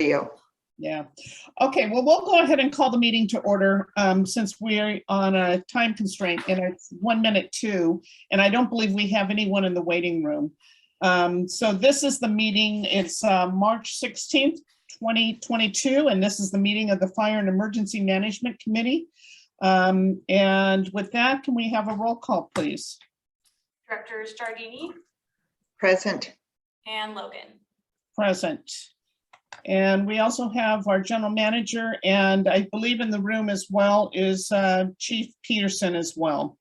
you. Yeah. Okay, well, we'll go ahead and call the meeting to order since we're on a time constraint and it's 1 minute to, and I don't believe we have anyone in the waiting room. So this is the meeting. It's March 16th, 2022, and this is the meeting of the Fire and Emergency Management Committee. And with that, can we have a roll call, please? Directors Giardini Present. and Logan. Present. And we also have our general manager, and I believe in the room as well is Chief Peterson as well.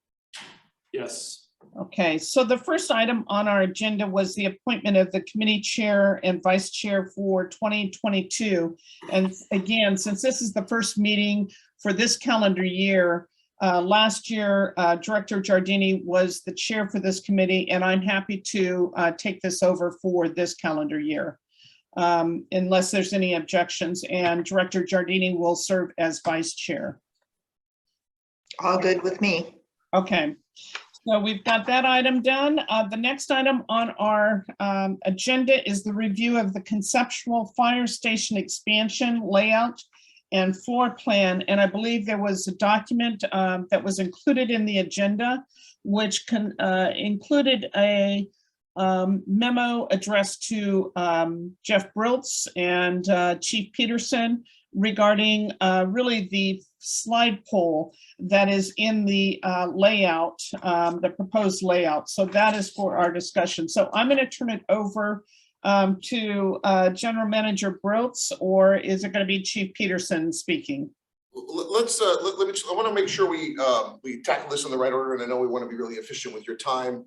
Yes. Okay, so the first item on our agenda was the appointment of the committee chair and vice chair for 2022. And again, since this is the first meeting for this calendar year, last year, Director Giardini was the chair for this committee, and I'm happy to take this over for this calendar year. Unless there's any objections, and Director Giardini will serve as vice chair. All good with me. Okay, so we've got that item done. The next item on our agenda is the review of the conceptual fire station expansion layout and floor plan. And I believe there was a document that was included in the agenda, which included a memo addressed to Jeff Briltz and Chief Peterson regarding really the slide pole that is in the layout, the proposed layout. So that is for our discussion. So I'm going to turn it over to General Manager Briltz, or is it going to be Chief Peterson speaking? Let's I want to make sure we tackle this in the right order, and I know we want to be really efficient with your time.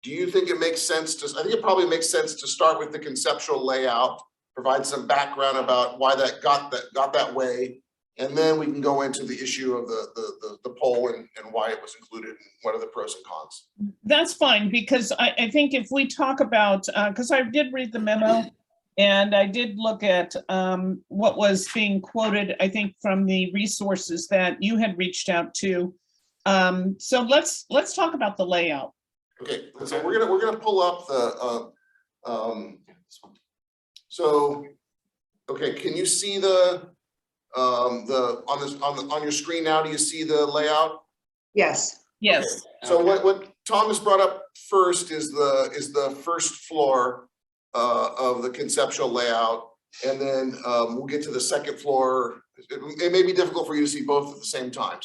Do you think it makes sense to, I think it probably makes sense to start with the conceptual layout, provide some background about why that got that way, and then we can go into the issue of the poll and why it was included and what are the pros and cons. That's fine, because I think if we talk about, because I did read the memo and I did look at what was being quoted, I think from the resources that you had reached out to. So let's talk about the layout. Okay, so we're gonna pull up the so okay, can you see the on your screen now? Do you see the layout? Yes. Yes. Okay. So what Thomas brought up first is the first floor of the conceptual layout, and then we'll get to the second floor. It may be difficult for you to see both at the same time.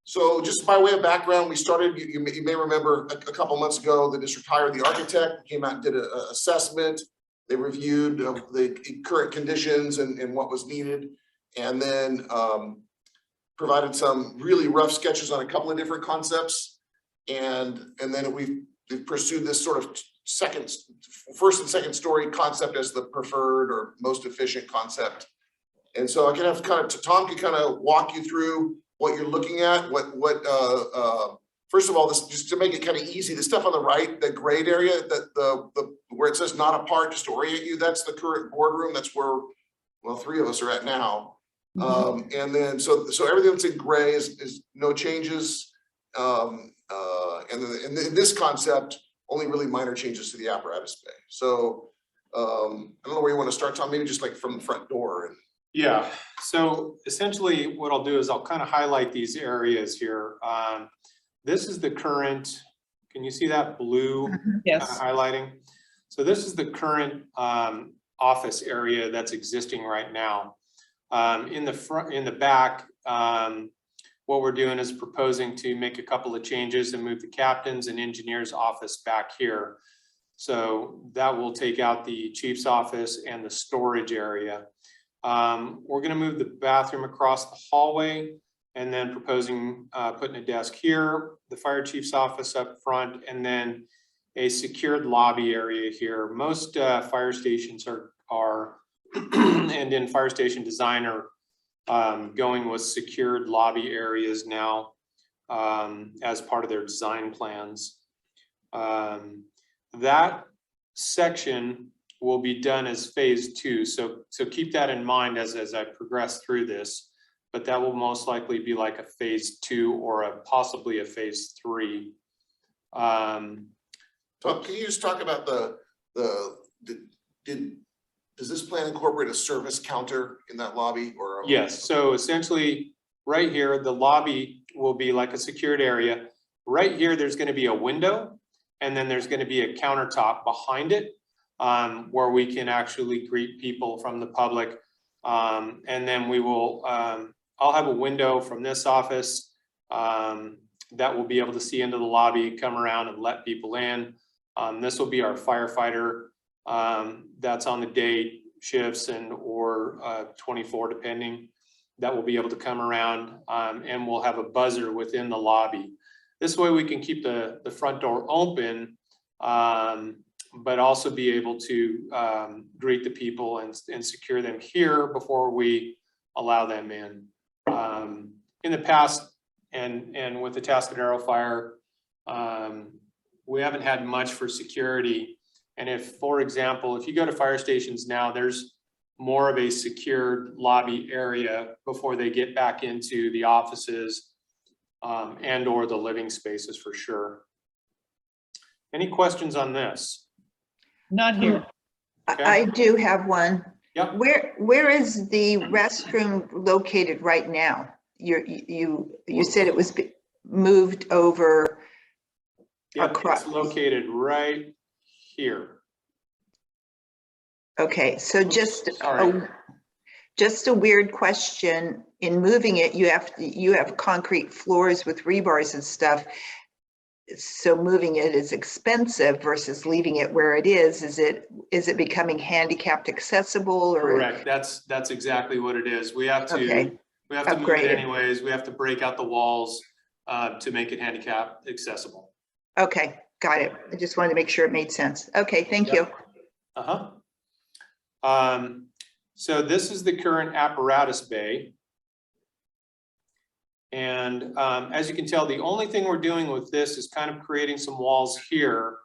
So just by way of background, we started, you may remember a couple months ago, the district hired the architect, came out and did an assessment. They reviewed the current conditions and what was needed, and then provided some really rough sketches on a couple of different concepts. And then we've pursued this sort of first and second story concept as the preferred or most efficient concept. And so I can have Tom can kind of walk you through what you're looking at, first of all, this just to make it kind of easy, the stuff on the right, the grayed area, that where it says not a part, just to orient you, that's the current boardroom. That's where, well, 3 of us are at now. Mm-hmm. And then so everything that's in gray is no changes. And then in this concept, only really minor changes to the apparatus bay. So I don't know where you want to start, Tom, maybe just like from the front door. Yeah, so essentially what I'll do is I'll kind of highlight these areas here. This is the current, can you see that blue? Yes. Highlighting? So this is the current office area that's existing right now. In the back, what we're doing is proposing to make a couple of changes and move the captain's and engineer's office back here. So that will take out the chief's office and the storage area. We're going to move the bathroom across the hallway, and then proposing putting a desk here, the fire chief's office up front, and then a secured lobby area here. Most fire stations are and in fire station design are going with secured lobby areas now as part of their design plans. That section will be done as phase 2. So keep that in mind as I progress through this, but that will most likely be like a phase 2 or possibly a phase 3. Tom, can you just talk about does Does this plan incorporate a service counter in that lobby or? Yes, so essentially, right here, the lobby will be like a secured area. Right here, there's gonna be a window, and then there's gonna be a countertop behind it, where we can actually greet people from the public. And then we will, I'll have a window from this office that will be able to see into the lobby, come around and let people in. This will be our firefighter that's on the day shifts and or 24 depending, that will be able to come around, and we'll have a buzzer within the lobby. This way we can keep the front door open, but also be able to greet the people and secure them here before we allow them in. In the past, and with the Tascadero fire, we haven't had much for security. And if, for example, if you go to fire stations now, there's more of a secured lobby area before they get back into the offices and or the living spaces for sure. Any questions on this? Not here. Okay. I do have one. Yep. Where is the restroom located right now? You said it was moved over Yeah, across. it's located right here. Okay, so just Sorry. just a weird question. In moving it, you have concrete floors with rebars and stuff. So moving it is expensive versus leaving it where it is. Is it becoming handicapped accessible or? Correct. That's exactly what it is. We have to Okay. we have to move Upgrade it it. anyways. We have to break out the walls to make it handicap accessible. Okay, got it. I just wanted to make sure it made sense. Okay, thank you. So this is the current apparatus bay. And as you can tell, the only thing we're doing with this is kind of creating some walls here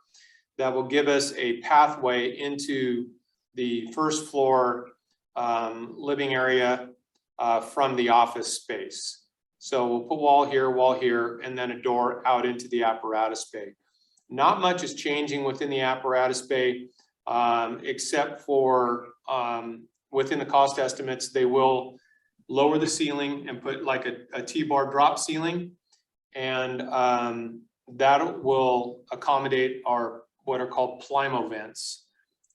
that will give us a pathway into the first floor living area from the office space. So we'll put wall here, and then a door out into the apparatus bay. Not much is changing within the apparatus bay, except for within the cost estimates, they will lower the ceiling and put like a T-bar drop ceiling. And that will accommodate our what are called Plimo vents.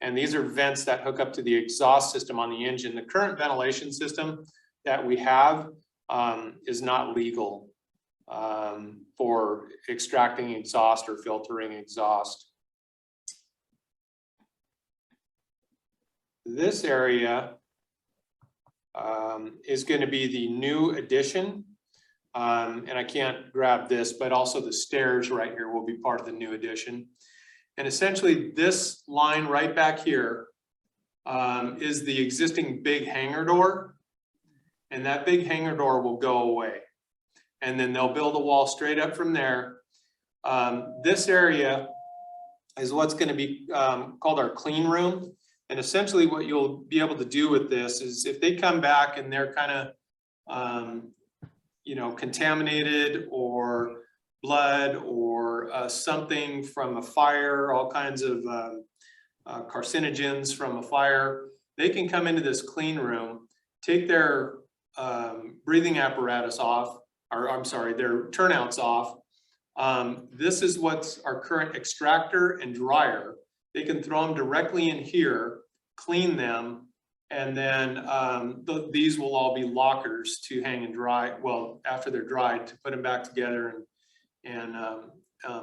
And these are vents that hook up to the exhaust system on the engine. The current ventilation system that we have is not legal for extracting exhaust or filtering exhaust. This area is going to be the new addition. And I can't grab this, but also the stairs right here will be part of the new addition. And essentially this line right back here is the existing big hangar door. And that big hangar door will go away. And then they'll build a wall straight up from there. This area is what's going to be called our clean room. And essentially what you'll be able to do with this is if they come back and they're kind of, you know, contaminated or blood or something from a fire, all kinds of carcinogens from a fire, they can come into this clean room, take their breathing apparatus off, or I'm sorry, their turnouts off. This is what's our current extractor and dryer. They can throw them directly in here, clean them, and then these will all be lockers to hang and dry. Well, after they're dried, to put them back together and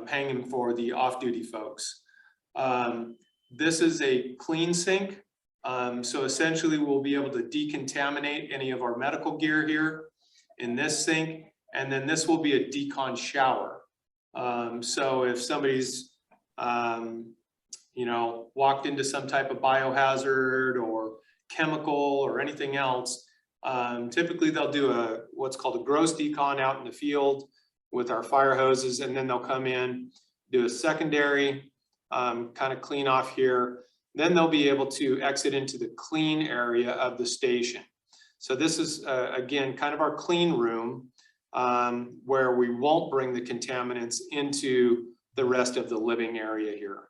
hang them for the off-duty folks. This is a clean sink. So essentially we'll be able to decontaminate any of our medical gear here in this sink. And then this will be a decon shower. So if somebody's, you know, walked into some type of biohazard or chemical or anything else, typically they'll do what's called a gross decon out in the field with our fire hoses, and then they'll come in, do a secondary, kind of clean off here. Then they'll be able to exit into the clean area of the station. So this is, again, kind of our clean room where we won't bring the contaminants into the rest of the living area here.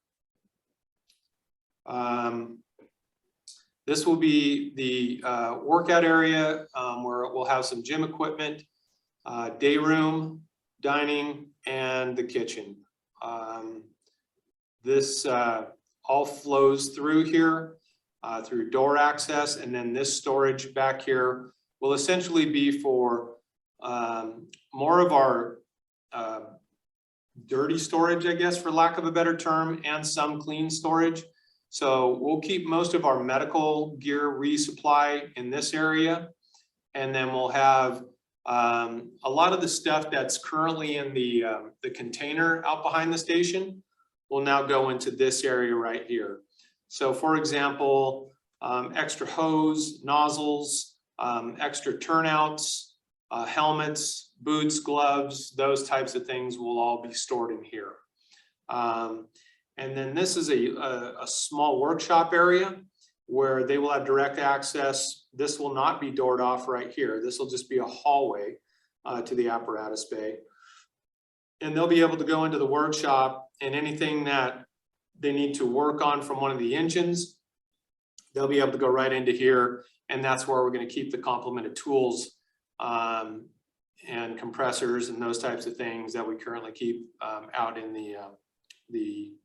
This will be the workout area where we'll have some gym equipment, day room, dining, and the kitchen. This all flows through here through door access, and then this storage back here will essentially be for more of our dirty storage, I guess, for lack of a better term, and some clean storage. So we'll keep most of our medical gear resupply in this area. And then we'll have a lot of the stuff that's currently in the container out behind the station will now go into this area right here. So for example, extra hose, nozzles, extra turnouts, helmets, boots, gloves, those types of things will all be stored in here. And then this is a small workshop area where they will have direct access. This will not be doored off right here. This will just be a hallway to the apparatus bay. And they'll be able to go into the workshop, and anything that they need to work on from one of the engines, they'll be able to go right into here. And that's where we're going to keep the complement of tools and compressors and those types of things that we currently keep out in the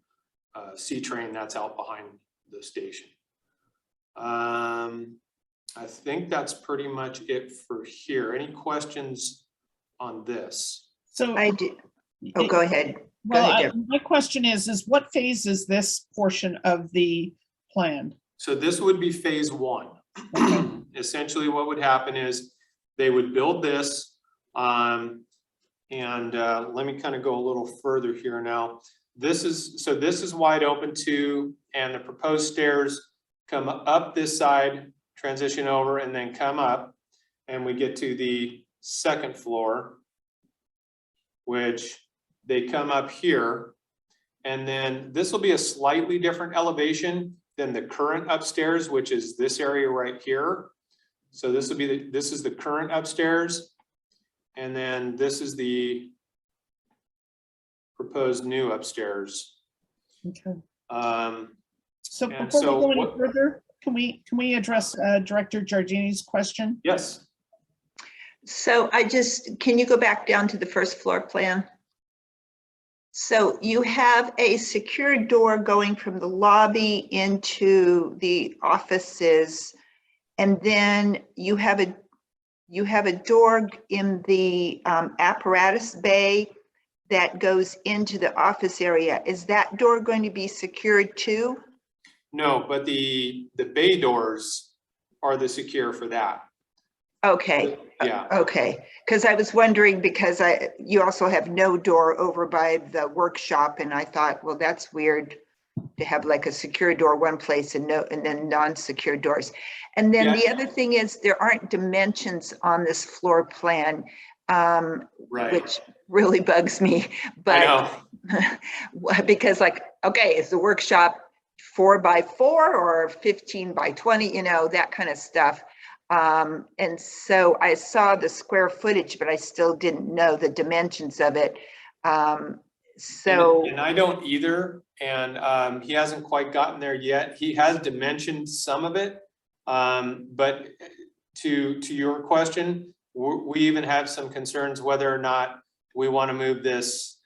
C train that's out behind the station. I think that's pretty much it for here. Any questions on this? So I do. Oh, go ahead. Go well, ahead, Deb. my question is what phase is this portion of the plan? So this would be phase one. Essentially what would happen is they would build this let me kind of go a little further here now. This is wide open too, and the proposed stairs come up this side, transition over, and then come up, and we get to the second floor, which they come up here, and then this will be a slightly different elevation than the current upstairs, which is this area right here. So this will be this is the current upstairs, and then this is the proposed new upstairs. Okay. So and before so we go any what- further, can we address Director Giardini's question? Yes. So can you go back down to the first floor plan? So you have a secure door going from the lobby into the offices, and then you have a door in the apparatus bay that goes into the office area. Is that door going to be secured too? No, but the bay doors are the secure for that. Okay. Yeah. Okay, because I was wondering, because you also have no door over by the workshop, and I thought, well, that's weird to have like a secure door one place and then non-secure doors. And then Yeah. the other thing is there aren't dimensions on this floor plan, Right. which really bugs me. I But because okay, is the workshop 4 by 4 or 15 by 20, that kind of stuff. And so I saw the square footage, but I still didn't know the dimensions of it. So and I don't either, and he hasn't quite gotten there yet. He has dimensioned some of it, but to your question, we even have some concerns whether or not we want to move this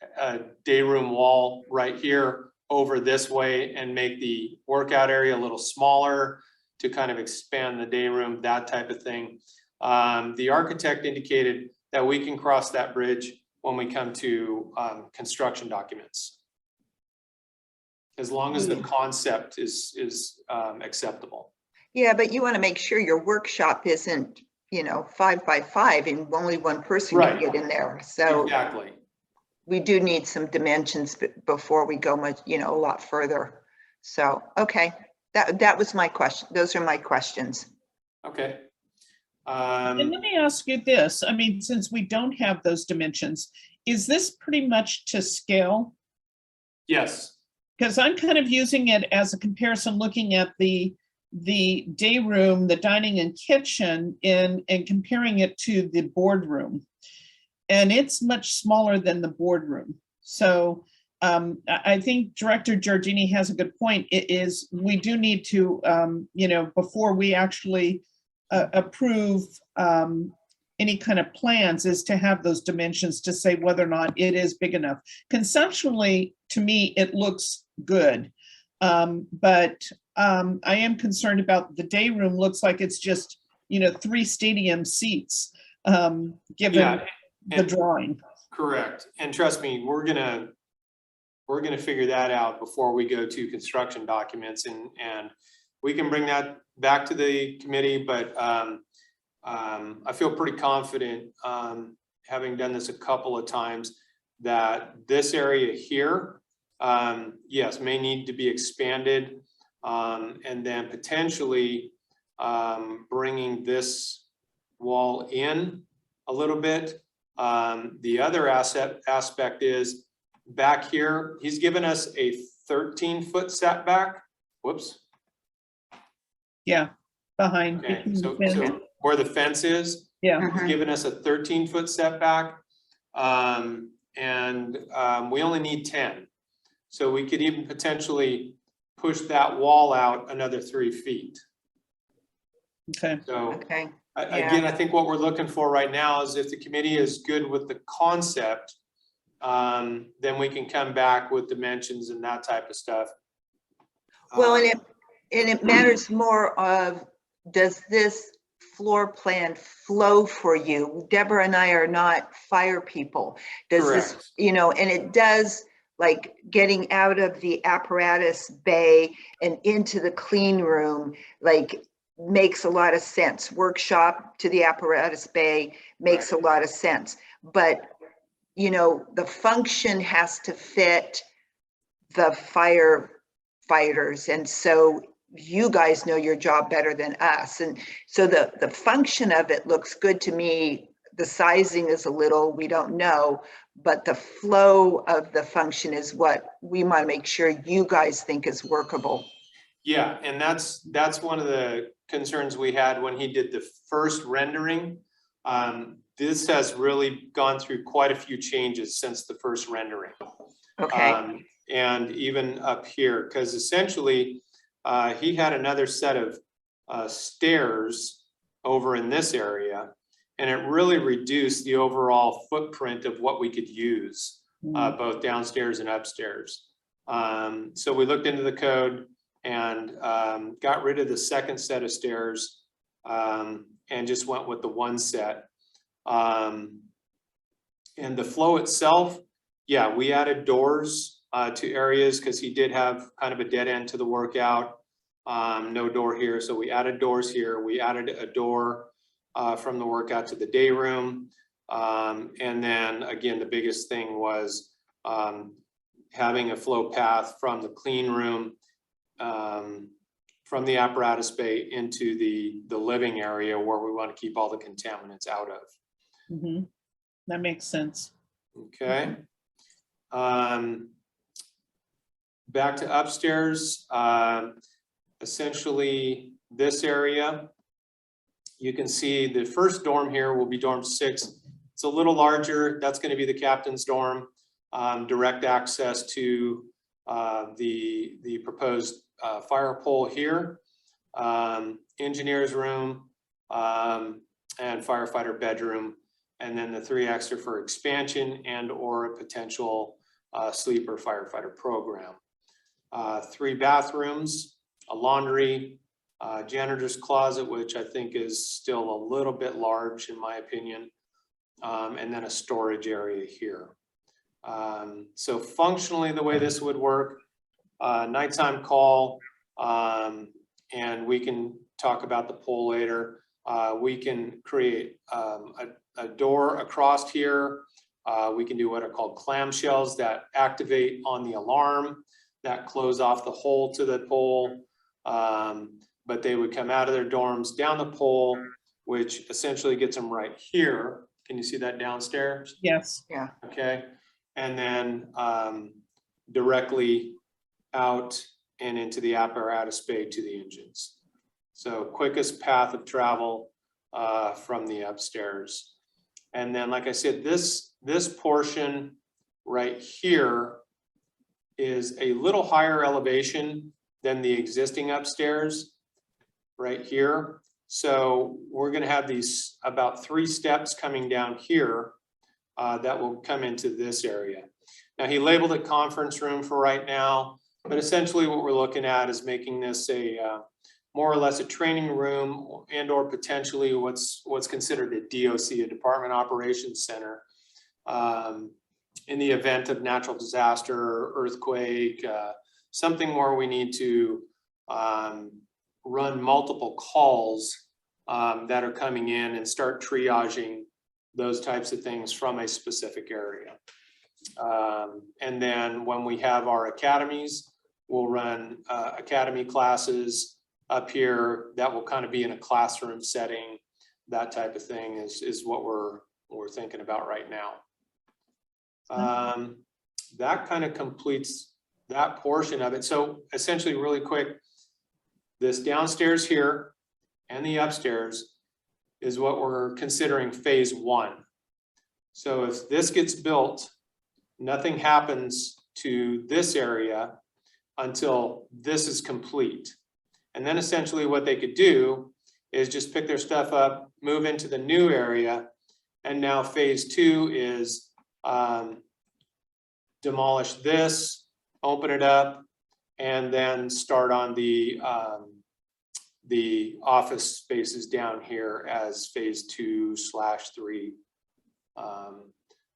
day room wall right here over this way and make the workout area a little smaller to kind of expand the day room, that type of thing. The architect indicated that we can cross that bridge when we come to construction documents, as long as the concept is acceptable. yeah, but you want to make sure your workshop isn't 5 by 5 and only one person can Right. get in there. So Exactly. we do need some dimensions before we go much, a lot further. So, okay, that was my question. Those are my questions. Okay. And let me ask you this, I mean, since we don't have those dimensions, is this pretty much to scale? Yes. Because I'm kind of using it as a comparison, looking at the day room, the dining and kitchen, and comparing it to the boardroom. And it's much smaller than the boardroom. So I think Director Giardini has a good point. It is, we do need to, before we actually approve any kind of plans, is to have those dimensions to say whether or not it is big enough. Conceptually, to me, it looks good. But I am concerned about the day room. Looks like it's just, 3 stadium seats, given the drawing. Correct. And trust me, we're gonna figure that out before we go to construction documents, and we can bring that back to the committee, but I feel pretty confident, having done this a couple of times, that this area here, yes, may need to be expanded, and then potentially bringing this wall in a little bit. The other aspect is back here, he's given us a 13-foot setback. Whoops. Yeah, behind. Okay, between the so fence. where the fence is, Yeah, he's given us a 13-foot setback. And we only need 10. So we could even potentially push that wall out another 3 feet. okay. So Okay, again, I think what we're looking for right now is if the committee is good with the concept, then we can come back with dimensions and that type of stuff. well, and it matters more of, does this floor plan flow for you? Deborah and I are not fire people. Does this, Correct. and it does, like getting out of the apparatus bay and into the clean room, like makes a lot of sense. Workshop to the apparatus bay makes a lot of sense. But, the function has to fit the firefighters. And so you guys know your job better than us. And so the function of it looks good to me. The sizing is a little, we don't know, but the flow of the function is what we want to make sure you guys think is workable. Yeah, and that's one of the concerns we had when he did the first rendering. This has really gone through quite a few changes since the first rendering. Okay. And even up here, because essentially he had another set of stairs over in this area, and it really reduced the overall footprint of what we could use, both downstairs and upstairs. So we looked into the code and got rid of the second set of stairs, and just went with the one set. And the flow itself, yeah, we added doors to areas because he did have kind of a dead end to the workout. No door here, so we added doors here. We added a door from the workout to the day room. And then again, the biggest thing was having a flow path from the clean room, from the apparatus bay into the living area where we want to keep all the contaminants out of. Mm-hmm. That makes sense. Okay. Back to upstairs, essentially this area, you can see the first dorm here will be dorm 6. It's a little larger. That's going to be the captain's dorm. Direct access to the proposed fire pole here, engineer's room, and firefighter bedroom, and then the 3 extra for expansion and or a potential sleeper firefighter program. 3 bathrooms, a laundry, janitor's closet, which I think is still a little bit large in my opinion, and then a storage area here. So functionally the way this would work, nighttime call, and we can talk about the pole later. We can create a door across here. We can do what are called clamshells that activate on the alarm that close off the hole to the pole. But they would come out of their dorms down the pole, which essentially gets them right here. Can you see that downstairs? Yes. Yeah. Okay. And then directly out and into the apparatus bay to the engines. So quickest path of travel from the upstairs. And then, like I said, this portion right here is a little higher elevation than the existing upstairs right here. So we're gonna have these about 3 steps coming down here that will come into this area. Now he labeled it conference room for right now, but essentially what we're looking at is making this a more or less a training room and or potentially what's considered a DOC, a Department Operations Center. In the event of natural disaster, earthquake, something where we need to run multiple calls that are coming in and start triaging those types of things from a specific area. And then when we have our academies, we'll run academy classes up here that will kind of be in a classroom setting. That type of thing is what we're thinking about right now. That kind of completes that portion of it. So essentially, really quick, this downstairs here and the upstairs is what we're considering phase 1. So if this gets built, nothing happens to this area until this is complete. And then essentially what they could do is just pick their stuff up, move into the new area. And now phase 2 is demolish this, open it up, and then start on the office spaces down here as phase 2/3.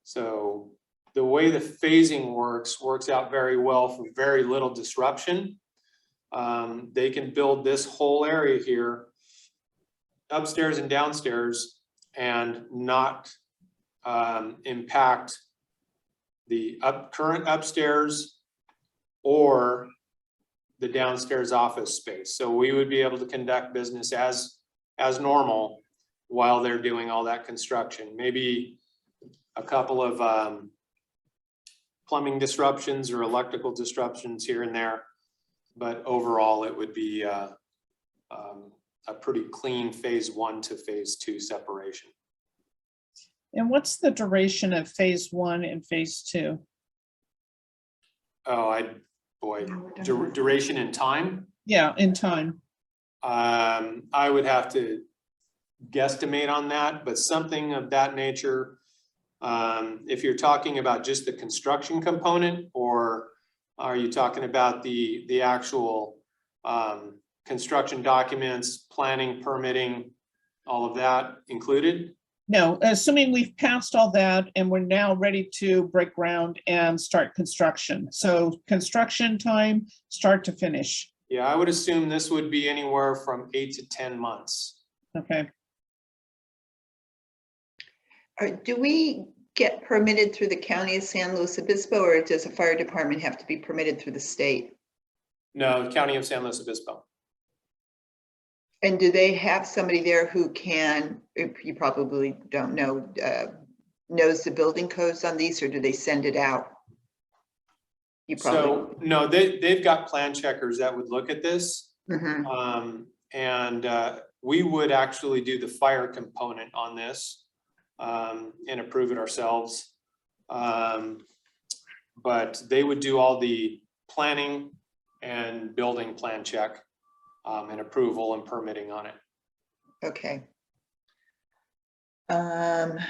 So the way the phasing works out very well for very little disruption. They can build this whole area here, upstairs and downstairs, and not impact the current upstairs or the downstairs office space. So we would be able to conduct business as normal while they're doing all that construction. Maybe a couple of plumbing disruptions or electrical disruptions here and there, but overall it would be a pretty clean phase 1 to phase 2 separation. And what's the duration of phase 1 and phase 2? Oh, duration in time? Yeah, in time. I would have to guesstimate on that, but something of that nature. If you're talking about just the construction component, or are you talking about the actual construction documents, planning, permitting, all of that included? No, assuming we've passed all that and we're now ready to break ground and start construction. So construction time, start to finish. Yeah, I would assume this would be anywhere from 8 to 10 months. Okay. Do we get permitted through the county of San Luis Obispo, or does a fire department have to be permitted through the state? No, the County of San Luis Obispo. And do they have somebody there who can, if you probably don't know, knows the building codes on these, or do they send it out? You probably. So no, they've got plan checkers that would look at this. Mhm. And we would actually do the fire component on this and approve it ourselves. But they would do all the planning and building plan check and approval and permitting on it. Okay. And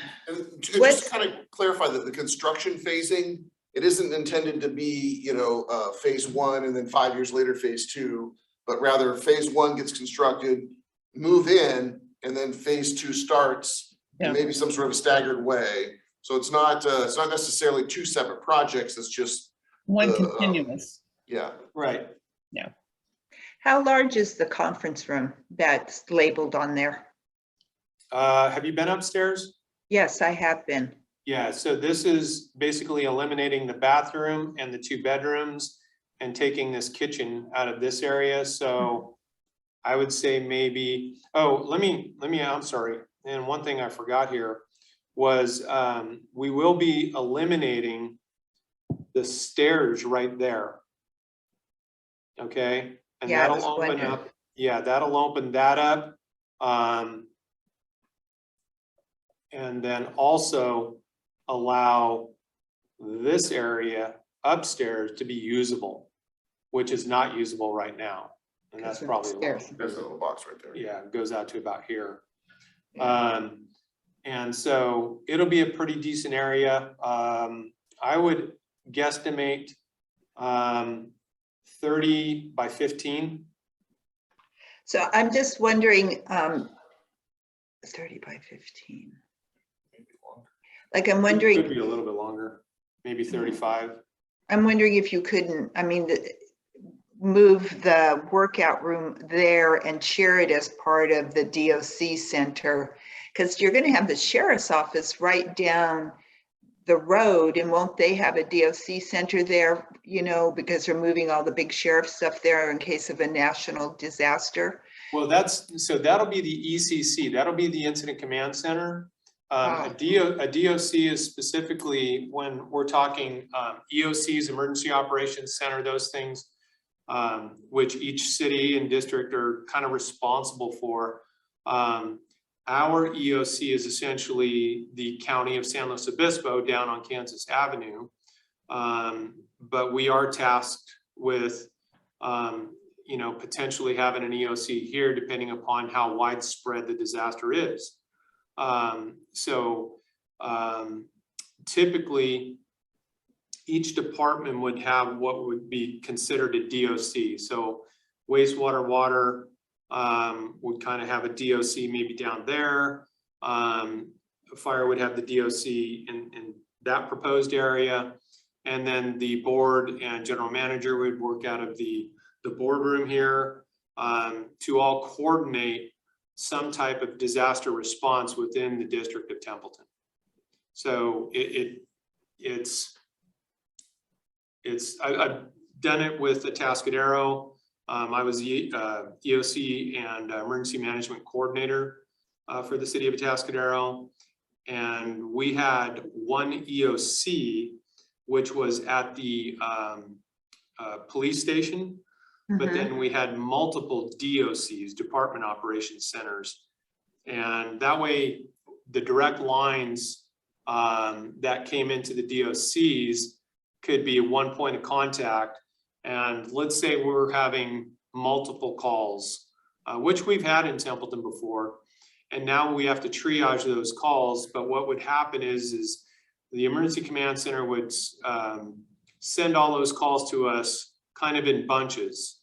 just to kind of clarify that the construction phasing, it isn't intended to be, phase 1 and then 5 years later, phase 2, but rather phase 1 gets constructed, move in, and then phase 2 starts in maybe some sort of a staggered way. So it's not necessarily 2 separate projects. It's just One continuous. Yeah. Right. Yeah. How large is the conference room that's labeled on there? Have you been upstairs? Yes, I have been. Yeah, so this is basically eliminating the bathroom and the 2 bedrooms and taking this kitchen out of this area. So I would say maybe, I'm sorry. And one thing I forgot here was we will be eliminating the stairs right there. Okay, and Yeah, I that'll was open wondering. up. Yeah, that'll open that up. And then also allow this area upstairs to be usable, which is not usable right now. And that's probably, Upstairs. There's a little box right there. yeah, it goes out to about here. Yeah. And so it'll be a pretty decent area. I would guesstimate 30 by 15. So I'm just wondering, 30 by 15. Like, I'm Could wondering, be a little bit longer, maybe 35. I'm wondering if you couldn't, I mean, move the workout room there and share it as part of the DOC center, because you're going to have the sheriff's office right down the road, and won't they have a DOC center there, you know, because they're moving all the big sheriff stuff there in case of a national disaster? Well, that'll be the ECC, that'll be the Incident Command Center. A DOC is specifically when we're talking EOCs, Emergency Operations Center, those things, which each city and district are kind of responsible for. Our EOC is essentially the county of San Luis Obispo down on Kansas Avenue. But we are tasked with, you know, potentially having an EOC here, depending upon how widespread the disaster is. Typically, each department would have what would be considered a DOC. So wastewater, water would kind of have a DOC maybe down there. Fire would have the DOC in that proposed area. And then the board and general manager would work out of the boardroom here to all coordinate some type of disaster response within the district of Templeton. So I've done it with Atascadero. I was the EOC and emergency management coordinator for the city of Atascadero. And we had one EOC, which was at the police station. But then we had multiple DOCs, Department Operations Centers. And that way, the direct lines that came into the DOCs could be one point of contact. And let's say we're having multiple calls, which we've had in Templeton before. And now we have to triage those calls. But what would happen is the Emergency Command Center would send all those calls to us kind of in bunches.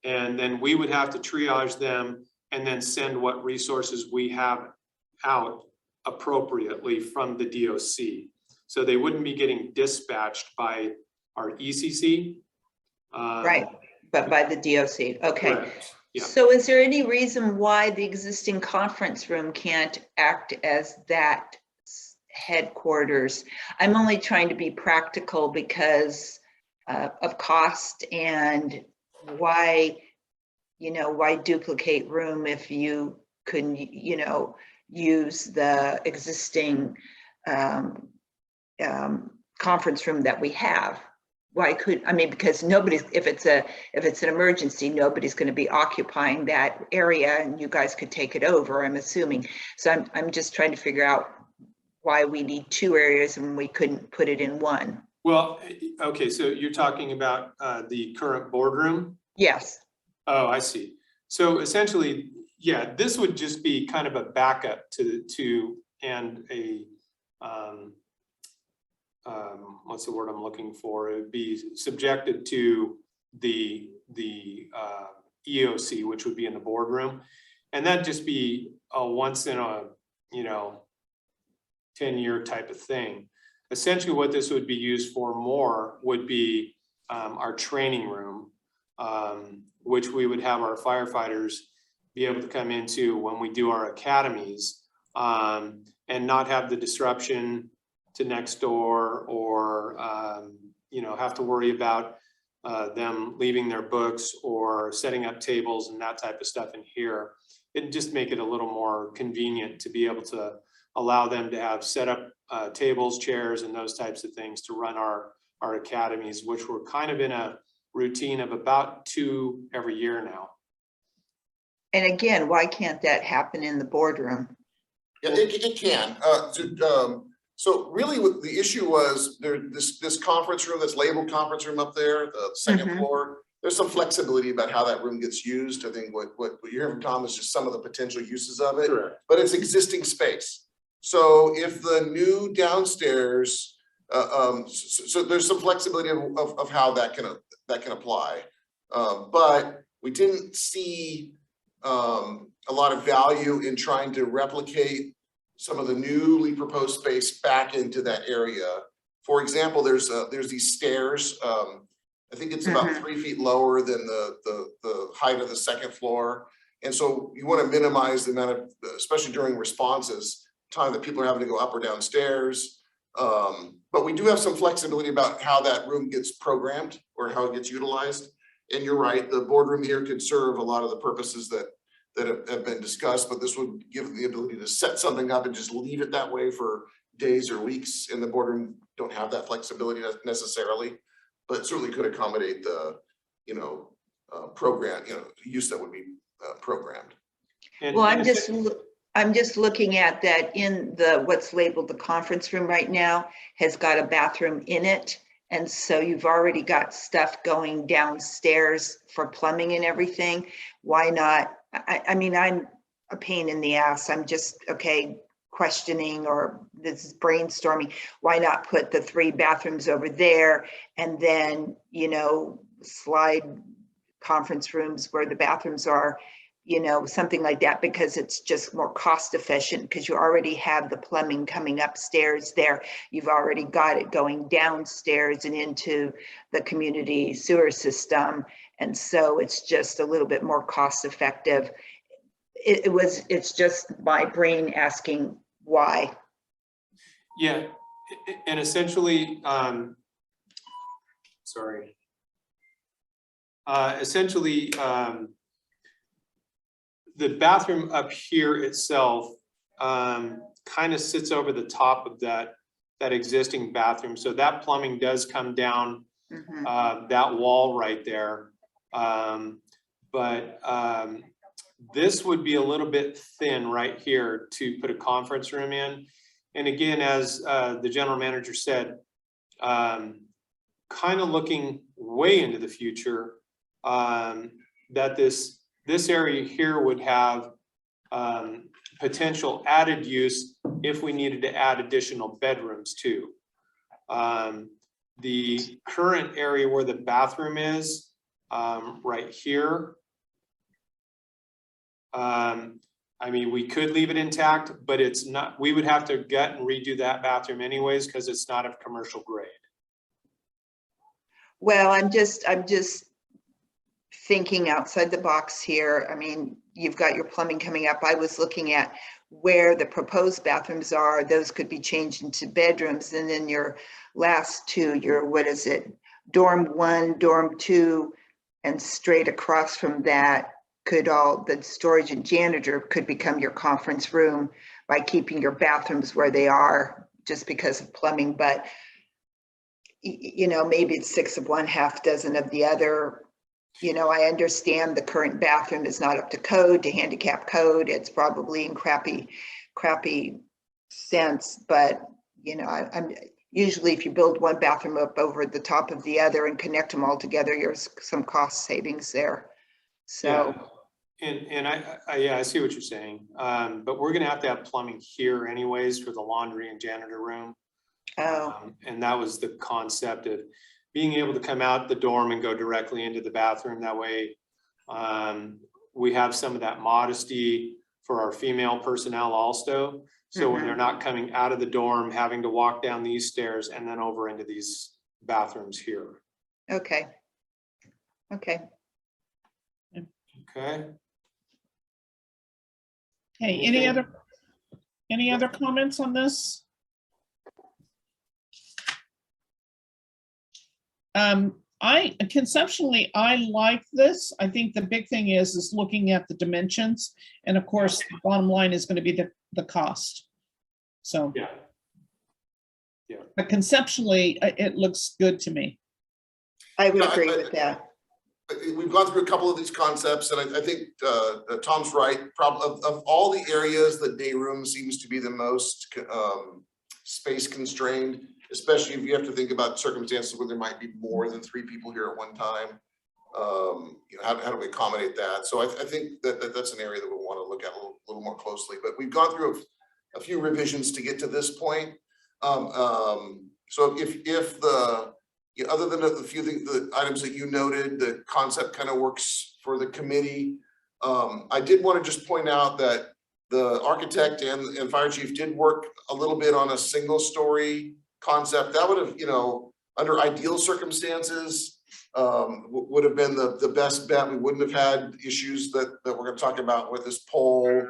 And then we would have to triage them and then send what resources we have out appropriately from the DOC. So they wouldn't be getting dispatched by our ECC. Right, but by the DOC, okay. Correct. Yeah. So is there any reason why the existing conference room can't act as that headquarters? I'm only trying to be practical because of cost, and why, you know, why duplicate room if you couldn't, you know, use the existing conference room that we have? Why could, I mean, because nobody's, if it's an emergency, nobody's going to be occupying that area, and you guys could take it over, I'm assuming. So I'm just trying to figure out why we need two areas and we couldn't put it in one. Well, okay, so you're talking about the current boardroom? Yes. Oh, I see. So essentially, yeah, this would just be kind of a backup to and a what's the word I'm looking for? It would be subjected to the EOC, which would be in the boardroom, and that'd just be a once in a 10-year type of thing. Essentially, what this would be used for more would be our training room, which we would have our firefighters be able to come into when we do our academies, and not have the disruption to next door, or have to worry about them leaving their books or setting up tables and that type of stuff in here. It'd just make it a little more convenient to be able to allow them to have set up tables, chairs, and those types of things to run our academies, which we're kind of in a routine of about 2 every year now. And again, why can't that happen in the boardroom? Yeah, it can. So really what the issue was, this conference room that's labeled conference room up there, the second floor, there's some flexibility about how that room gets used. I think what you're hearing from Tom is just some of the potential uses of it, but it's existing space. So if the new downstairs, so there's some flexibility of how that can apply. But we didn't see a lot of value in trying to replicate some of the newly proposed space back into that area. For example, there's these stairs. I think it's about 3 feet lower than the height of the second floor. And so you want to minimize the amount of, especially during responses, time that people are having to go up or down stairs. But we do have some flexibility about how that room gets programmed or how it gets utilized. And you're right, the boardroom here could serve a lot of the purposes that have been discussed, but this would give them the ability to set something up and just leave it that way for days or weeks. And the boardroom don't have that flexibility necessarily, but certainly could accommodate the, program, use that would be programmed. Well, I'm just looking at that in the, what's labeled the conference room right now has got a bathroom in it. And so you've already got stuff going downstairs for plumbing and everything. Why not? I mean, I'm a pain in the ass. I'm just, questioning, or this is brainstorming. Why not put the 3 bathrooms over there and then, slide conference rooms where the bathrooms are, something like that, because it's just more cost efficient, because you already have the plumbing coming upstairs there. You've already got it going downstairs and into the community sewer system. And so it's just a little bit more cost effective. It's just my brain asking why. Yeah, and essentially, the bathroom up here itself kind of sits over the top of that existing bathroom. So that plumbing does come down that wall right there. But this would be a little bit thin right here to put a conference room in. And again, as the general manager said, kind of looking way into the future, that this area here would have potential added use if we needed to add additional bedrooms too. The current area where the bathroom is right here, I mean, we could leave it intact, but it's not, we would have to gut and redo that bathroom anyways, because it's not of commercial grade. Well, I'm just thinking outside the box here. I mean, you've got your plumbing coming up. I was looking at where the proposed bathrooms are. Those could be changed into bedrooms. And then your last 2, your, what is it? Dorm 1, dorm 2, and straight across from that could all, the storage and janitor could become your conference room by keeping your bathrooms where they are just because of plumbing. But, maybe it's 6 of one, half dozen of the other. I understand the current bathroom is not up to code, to handicap code. It's probably in crappy sense, but I'm usually, if you build one bathroom up over the top of the other and connect them all together, there's some cost savings there. So. Yeah. And I see what you're saying. But we're gonna have to have plumbing here anyways for the laundry and janitor room. Oh. And that was the concept of being able to come out the dorm and go directly into the bathroom. That way, we have some of that modesty for our female personnel also. So when they're not coming out of the dorm, having to walk down these stairs and then over into these bathrooms here. Okay. Okay. Hey, any other comments on this? Conceptually, I like this. I think the big thing is looking at the dimensions, and of course, the bottom line is going to be the cost. So, yeah. But conceptually, it looks good to me. I would agree with that. We've gone through a couple of these concepts, and I think Tom's right. Of all the areas, the day room seems to be the most space constrained, especially if you have to think about circumstances where there might be more than 3 people here at one time. You know, how do we accommodate that? So I think that's an area that we'll want to look at a little more closely, but we've gone through a few revisions to get to this point. So if the, other than the few things, the items that you noted, the concept kind of works for the committee. I did want to just point out that the architect and fire chief did work a little bit on a single story concept. That would have, you know, under ideal circumstances, would have been the best bet. We wouldn't have had issues that we're going to talk about with this pole.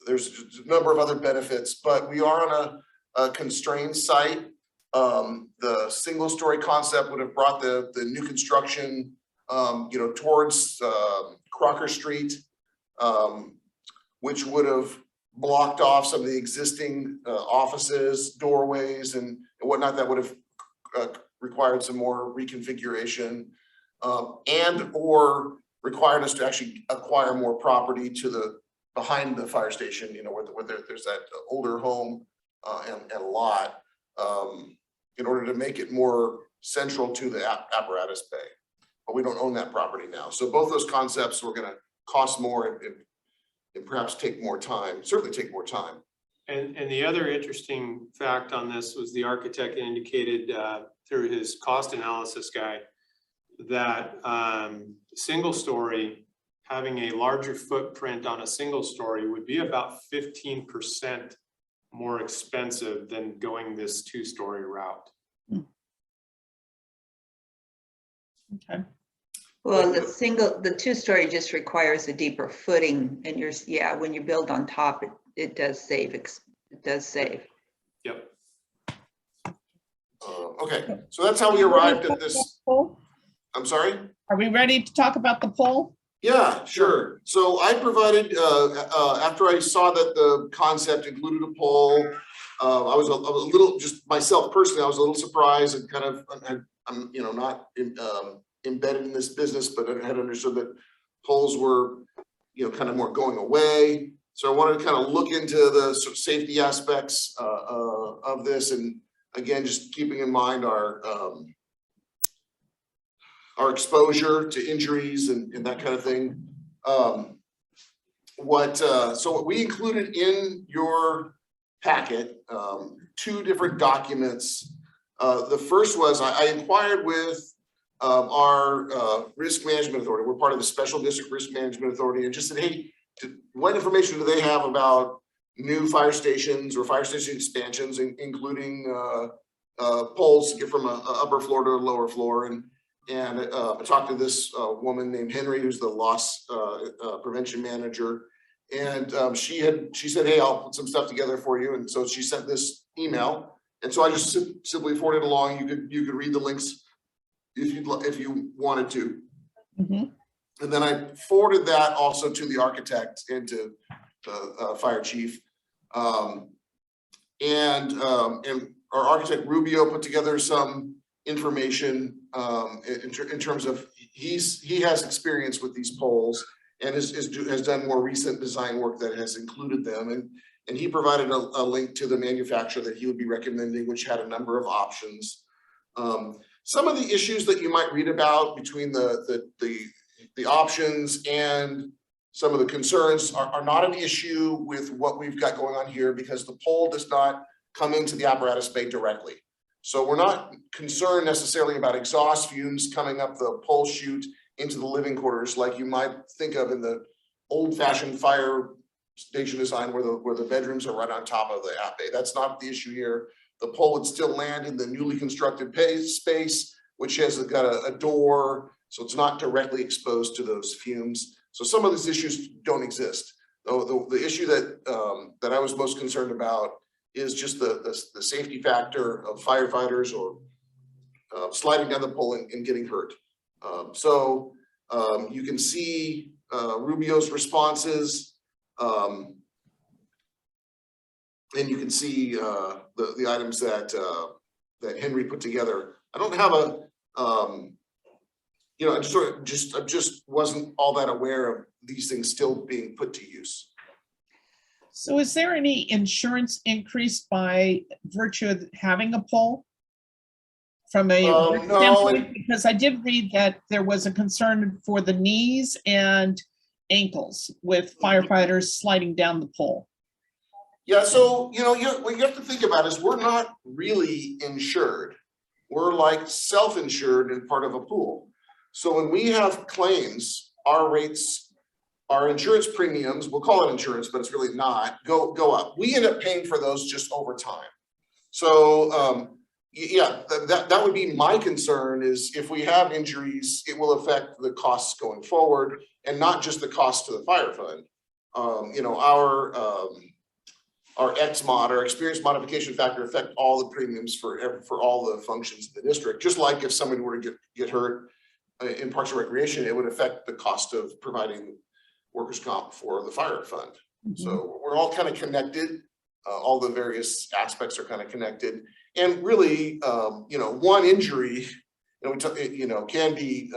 There's a number of other benefits, but we are on a constrained site. The single story concept would have brought the new construction, you know, towards Crocker Street, which would have blocked off some of the existing offices, doorways, and whatnot. That would have required some more reconfiguration, and or required us to actually acquire more property to the behind the fire station, you know, where there's that older home and a lot, in order to make it more central to the apparatus bay. But we don't own that property now. So both those concepts were going to cost more and perhaps take more time, certainly take more time. And the other interesting fact on this was the architect indicated through his cost analysis guy that single story, having a larger footprint on a single story would be about 15% more expensive than going this 2-story route. Okay. Well, the 2-story just requires a deeper footing, and yeah, when you build on top, it does save. It does save. Yep. Okay, so that's how we arrived at this. I'm sorry? Are we ready to talk about the poll? Yeah, sure. So I provided, after I saw that the concept included a poll, I was a little, just myself personally, I was a little surprised and kind of, I'm, you know, not embedded in this business, but I had understood that polls were, you know, kind of more going away. So I wanted to kind of look into the sort of safety aspects of this, and again, just keeping in mind our exposure to injuries and that kind of thing. So what we included in your packet, 2 different documents. The first was I inquired with our risk management authority. We're part of the Special District Risk Management Authority, and just said, hey, what information do they have about new fire stations or fire station expansions, including poles to get from an upper floor to a lower floor? And I talked to this woman named Henry, who's the loss prevention manager, and she said, hey, I'll put some stuff together for you. And so she sent this email, and so I just simply forwarded it along. You could read the links if you wanted to. Mm-hmm. And then I forwarded that also to the architect and to the fire chief, and our architect Rubio put together some information in terms of he has experience with these poles and has done more recent design work that has included them, and he provided a link to the manufacturer that he would be recommending, which had a number of options. Some of the issues that you might read about between the options and some of the concerns are not an issue with what we've got going on here, because the pole does not come into the apparatus bay directly. So we're not concerned necessarily about exhaust fumes coming up the pole chute into the living quarters like you might think of in the old-fashioned fire station design where the bedrooms are right on top of the app bay. That's not the issue here. The pole would still land in the newly constructed space, which has got a door, so it's not directly exposed to those fumes. So some of these issues don't exist. The issue that I was most concerned about is just the safety factor of firefighters or sliding down the pole and getting hurt. So you can see Rubio's responses, and you can see the items that Henry put together. I don't have you know, I just wasn't all that aware of these things still being put to use. So is there any insurance increase by virtue of having a pole? From a risk No, standpoint? Because I did read that there was a concern for the knees and ankles with firefighters sliding down the pole. Yeah, so, what you have to think about is we're not really insured. We're like self-insured and part of a pool. So when we have claims, our rates, our insurance premiums, we'll call it insurance, but it's really not, go up. We end up paying for those just over time. So, yeah, that would be my concern is if we have injuries, it will affect the costs going forward and not just the cost to the fire fund. Our XMOD, our experience modification factor, affect all the premiums for all the functions of the district. Just like if somebody were to get hurt in Parks and Recreation, it would affect the cost of providing workers' comp for the fire fund. So we're all kind of connected. All the various aspects are kind of connected. And really, one injury, can be,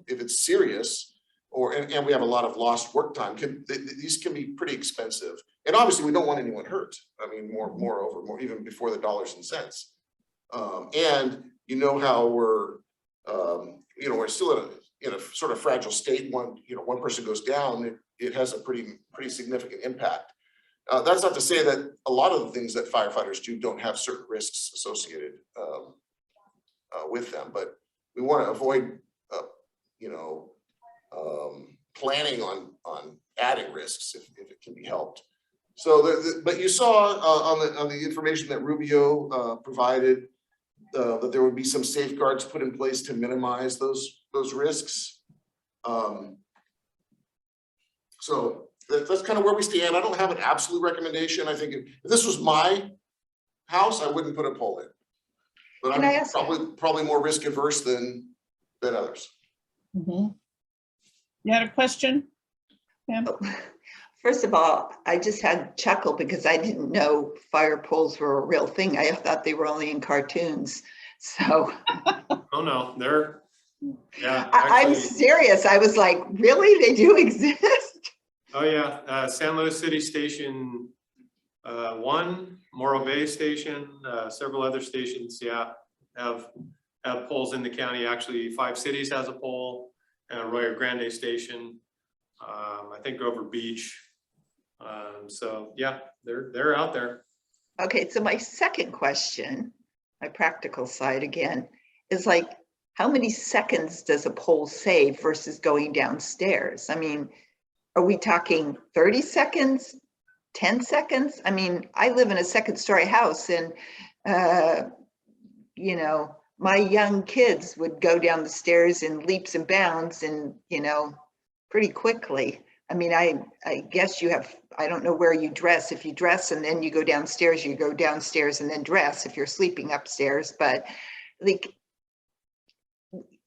if it's serious, and we have a lot of lost work time, these can be pretty expensive. And obviously we don't want anyone hurt. I mean, moreover, even before the dollars and cents. And how we're still in a sort of fragile state. One person goes down, it has a pretty significant impact. That's not to say that a lot of the things that firefighters do don't have certain risks associated with them, but we want to avoid, planning on adding risks if it can be helped. So, but you saw on the information that Rubio provided that there would be some safeguards put in place to minimize those risks. So that's kind of where we stand. I don't have an absolute recommendation. I think if this was my house, I wouldn't put a pole in. But Can I I'm ask- probably more risk averse than others. You had a question? Pam? First of all, I just had to chuckle because I didn't know fire poles were a real thing. I thought they were only in cartoons. So Oh, no, yeah. I'm actually- serious. I was like, really? They do exist? Oh, yeah, San Luis City Station 1, Morro Bay Station, several other stations, yeah, have poles in the county. Actually, 5 Cities has a pole, Arroyo Grande Station, I think Grover Beach. So yeah, they're out there. Okay, so my second question, my practical side again, is like, how many seconds does a pole save versus going downstairs? I mean, are we talking 30 seconds, 10 seconds? I mean, I live in a second-story house and, my young kids would go down the stairs in leaps and bounds and, pretty quickly. I mean, I guess you have, I don't know where you dress. If you dress and then you go downstairs and then dress if you're sleeping upstairs. But like,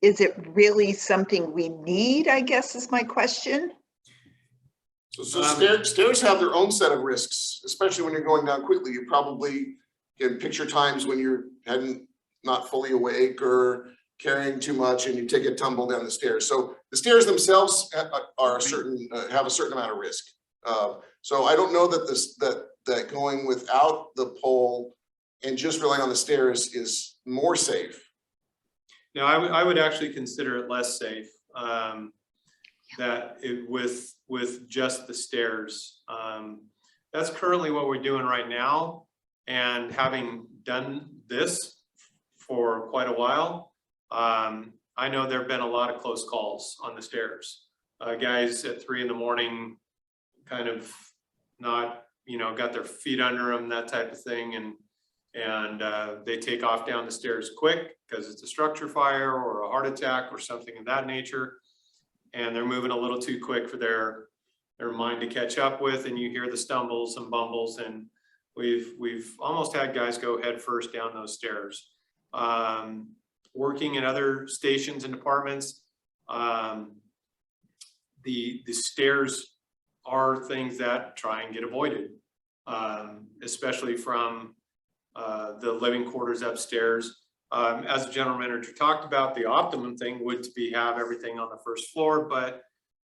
is it really something we need, I guess is my question. So stairs have their own set of risks, especially when you're going down quickly. You probably can picture times when you're not fully awake or carrying too much and you take a tumble down the stairs. So the stairs themselves are have a certain amount of risk. So I don't know that that going without the pole and just relying on the stairs is more safe. No, I would actually consider it less safe. With just the stairs. That's currently what we're doing right now. And having done this for quite a while, I know there've been a lot of close calls on the stairs. Guys at 3 in the morning, kind of not, got their feet under them, that type of thing, and they take off down the stairs quick because it's a structure fire or a heart attack or something of that nature, and they're moving a little too quick for their mind to catch up with, and you hear the stumbles and bumbles, and we've almost had guys go head first down those stairs. Working in other stations and departments, the stairs are things that try and get avoided, especially from the living quarters upstairs. As the general manager talked about, the optimum thing would be have everything on the first floor, but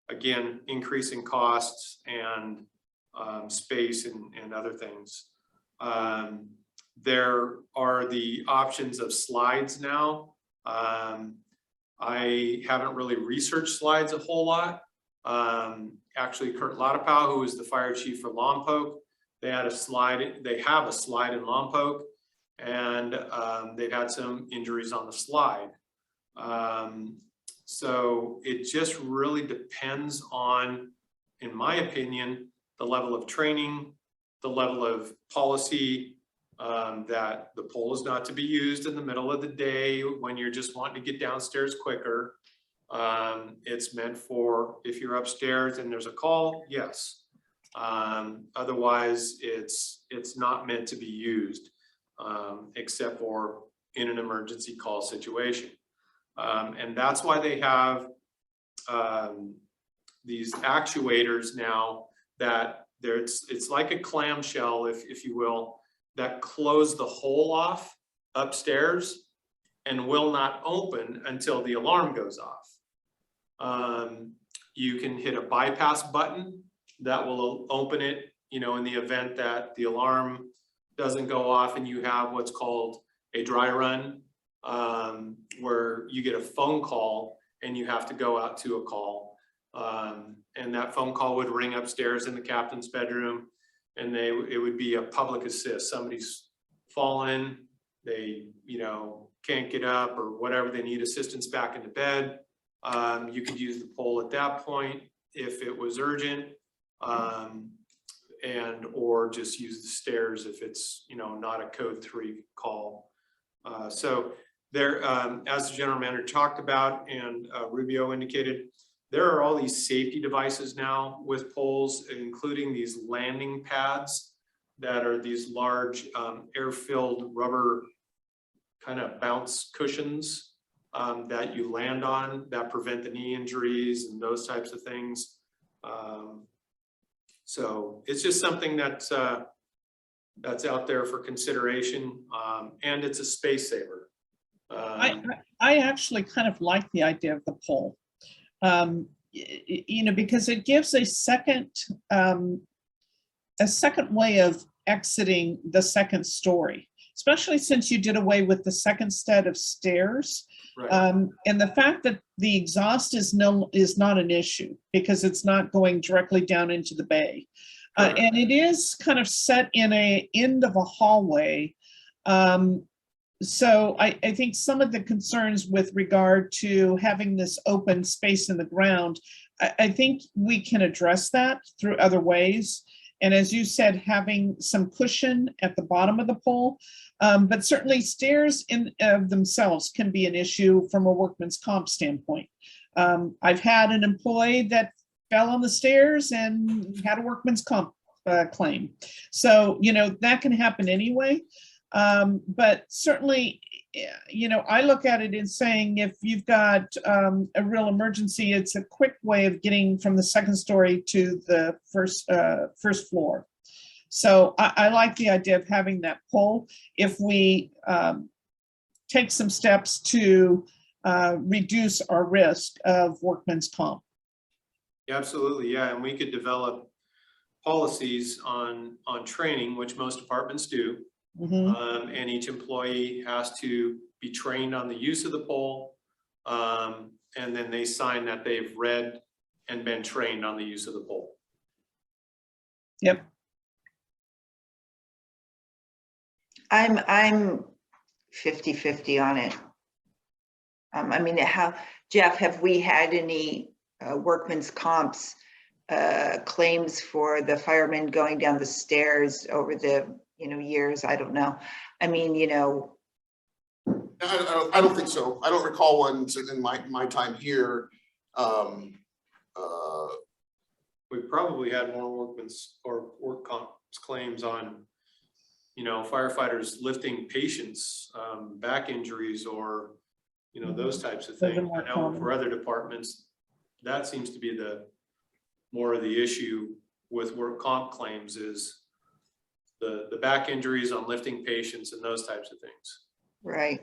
again, increasing costs and space and other things. There are the options of slides now. I haven't really researched slides a whole lot. Actually, Kurt Ladepow, who was the fire chief for Lompoc, they have a slide in Lompoc, and they've had some injuries on the slide. So it just really depends on, in my opinion, the level of training, the level of policy, that the pole is not to be used in the middle of the day when you're just wanting to get downstairs quicker. It's meant for if you're upstairs and there's a call, yes. Otherwise, it's not meant to be used, except for in an emergency call situation. And that's why they have these actuators now that it's like a clamshell, if you will, that close the hole off upstairs and will not open until the alarm goes off. You can hit a bypass button that will open it, you know, in the event that the alarm doesn't go off and you have what's called a dry run, where you get a phone call and you have to go out to a call. And that phone call would ring upstairs in the captain's bedroom, and it would be a public assist. Somebody's fallen, they, you know, can't get up or whatever, they need assistance back into bed. You could use the pole at that point if it was urgent, and or just use the stairs if it's, you know, not a code 3 call. So there, as the general manager talked about and Rubio indicated, there are all these safety devices now with poles, including these landing pads that are these large air-filled rubber kind of bounce cushions that you land on that prevent the knee injuries and those types of things. So it's just something that's out there for consideration, and it's a space saver. I actually kind of like the idea of the pole. You know, because it gives a second way of exiting the second story, especially since you did away with the second set of stairs. Right. And the fact that the exhaust is not an issue because it's not going directly down into the bay. And it is kind of set in a end of a hallway. So I think some of the concerns with regard to having this open space in the ground, I think we can address that through other ways. And as you said, having some cushion at the bottom of the pole, but certainly stairs in of themselves can be an issue from a workman's comp standpoint. I've had an employee that fell on the stairs and had a workman's comp claim. So, you know, that can happen anyway. But certainly, you know, I look at it in saying if you've got a real emergency, it's a quick way of getting from the second story to the first floor. So I like the idea of having that pole if we take some steps to reduce our risk of workman's comp. Absolutely, yeah, and we could develop policies on training, which most departments do. Mm-hmm. And each employee has to be trained on the use of the pole. And then they sign that they've read and been trained on the use of the pole. Yep. I'm 50-50 on it. I mean, Jeff, have we had any workman's comps claims for the firemen going down the stairs over the years? I don't know. I mean, I don't think so. I don't recall one in my time here. We probably had more workman's or work comps claims on, firefighters lifting patients, back injuries, or, those types of things. I know for other departments, that seems to be more of the issue with work comp claims is the back injuries on lifting patients and those types of things. Right.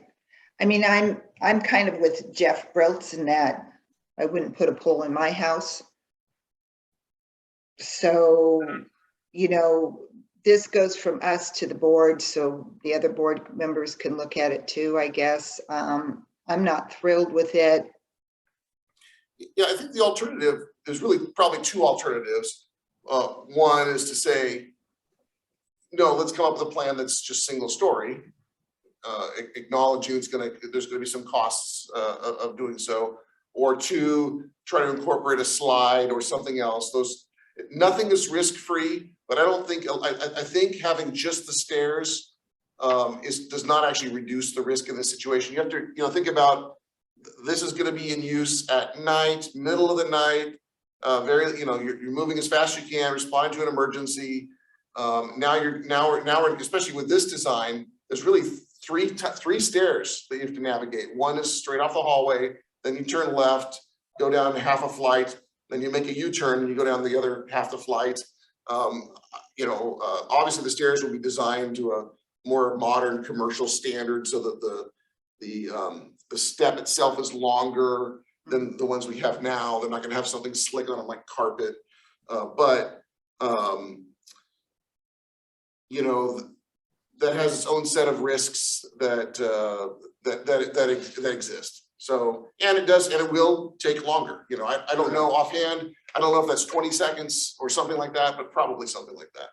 I mean, I'm kind of with Jeff Breltz in that I wouldn't put a pole in my house. So you know, this goes from us to the board, so the other board members can look at it too, I guess. I'm not thrilled with it. Yeah, I think the alternative, there's really probably two alternatives. One is to say, no, let's come up with a plan that's just single story. Acknowledging there's gonna be some costs of doing so. Or two, try to incorporate a slide or something else. Nothing is risk-free, but I think having just the stairs does not actually reduce the risk in this situation. You have to, think about, this is gonna be in use at night, middle of the night, you're moving as fast as you can, responding to an emergency. Now we're, especially with this design, there's really three stairs that you have to navigate. One is straight off the hallway, then you turn left, go down half a flight, then you make a U-turn and you go down the other half the flight. Obviously the stairs will be designed to a more modern commercial standard so that the step itself is longer than the ones we have now. They're not gonna have something slick on them like carpet. That has its own set of risks that exist. So, and it will take longer. I don't know offhand. I don't know if that's 20 seconds or something like that, but probably something like that.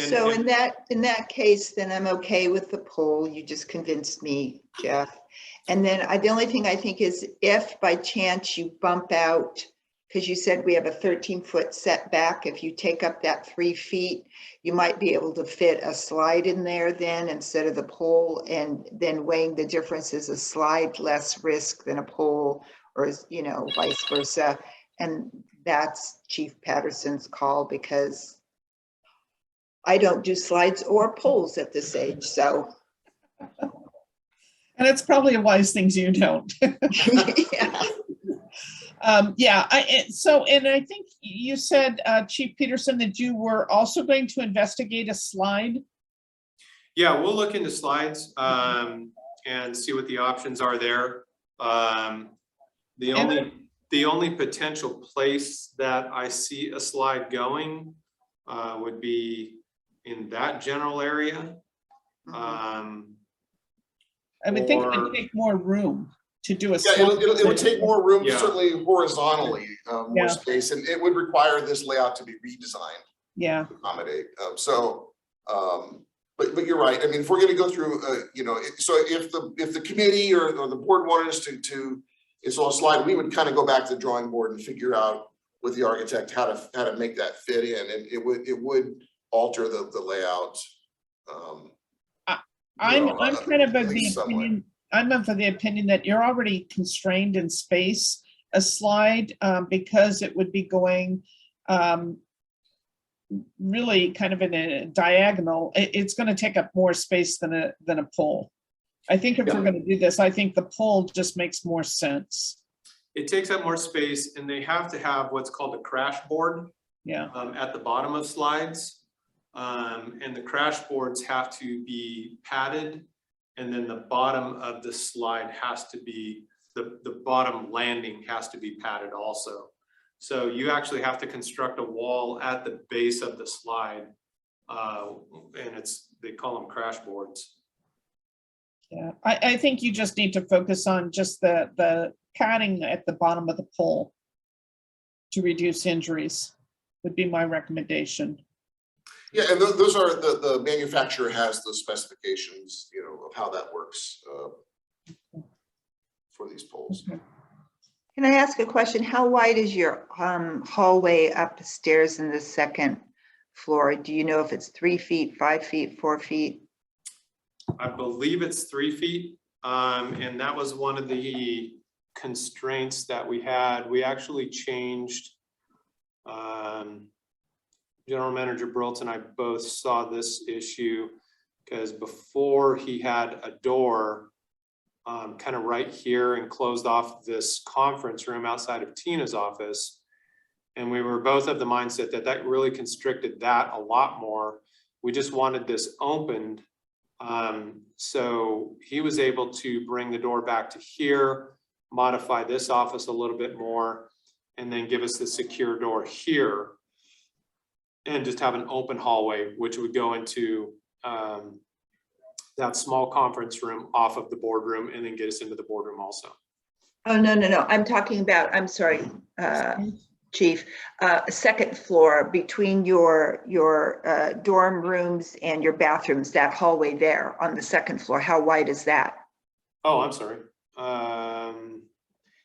So in that case, then I'm okay with the poll. You just convinced me, Jeff. And then the only thing I think is if by chance you bump out, because you said we have a 13-foot setback, if you take up that 3 feet, you might be able to fit a slide in there then instead of the pole, and then weighing the difference is a slide less risk than a pole, or vice versa. And that's Chief Patterson's call, because I don't do slides or poles at this age, so. And it's probably a wise thing you don't. Yeah. And I think you said, Chief Peterson, that you were also going to investigate a slide. Yeah, we'll look into slides and see what the options are there. The only potential place that I see a slide going would be in that general area. I would think it would take more room to do a slide. Yeah, it would take more room, Yeah. certainly horizontally, more Yeah. space, and it would require this layout to be redesigned Yeah, to accommodate. But you're right. I mean, if we're going to go through, so if the committee or the board wanted us to install a slide, we would kind of go back to the drawing board and figure out with the architect how to make that fit in, and it would alter the layout. I'm kind of at the least somewhat. opinion. I'm of the opinion that you're already constrained in space. A slide, because it would be going really kind of in a diagonal. It's going to take up more space than a pole. I think if we're going to do this, I think the pole just makes more sense. It takes up more space, and they have to have what's called a crash board. Yeah. At the bottom of slides. And the crash boards have to be padded, and then the bottom of the slide has to be, the bottom landing has to be padded also. So you actually have to construct a wall at the base of the slide, and they call them crash boards. Yeah, I think you just need to focus on just the padding at the bottom of the pole to reduce injuries would be my recommendation. Yeah, and those are the manufacturer has the specifications, of how that works for these poles. Can I ask a question? How wide is your hallway upstairs in the second floor? Do you know if it's 3 feet, 5 feet, 4 feet? I believe it's 3 feet, and that was one of the constraints that we had. We actually changed. General Manager Broltz and I both saw this issue because before he had a door kind of right here and closed off this conference room outside of Tina's office. And we were both of the mindset that really constricted that a lot more. We just wanted this opened. So he was able to bring the door back to here, modify this office a little bit more, and then give us the secure door here. and just have an open hallway, which would go into that small conference room off of the boardroom and then get us into the boardroom also. Oh, no, no, no. I'm talking about, I'm sorry, Chief, second floor between your dorm rooms and your bathrooms, that hallway there on the second floor. How wide is that? Oh, I'm sorry.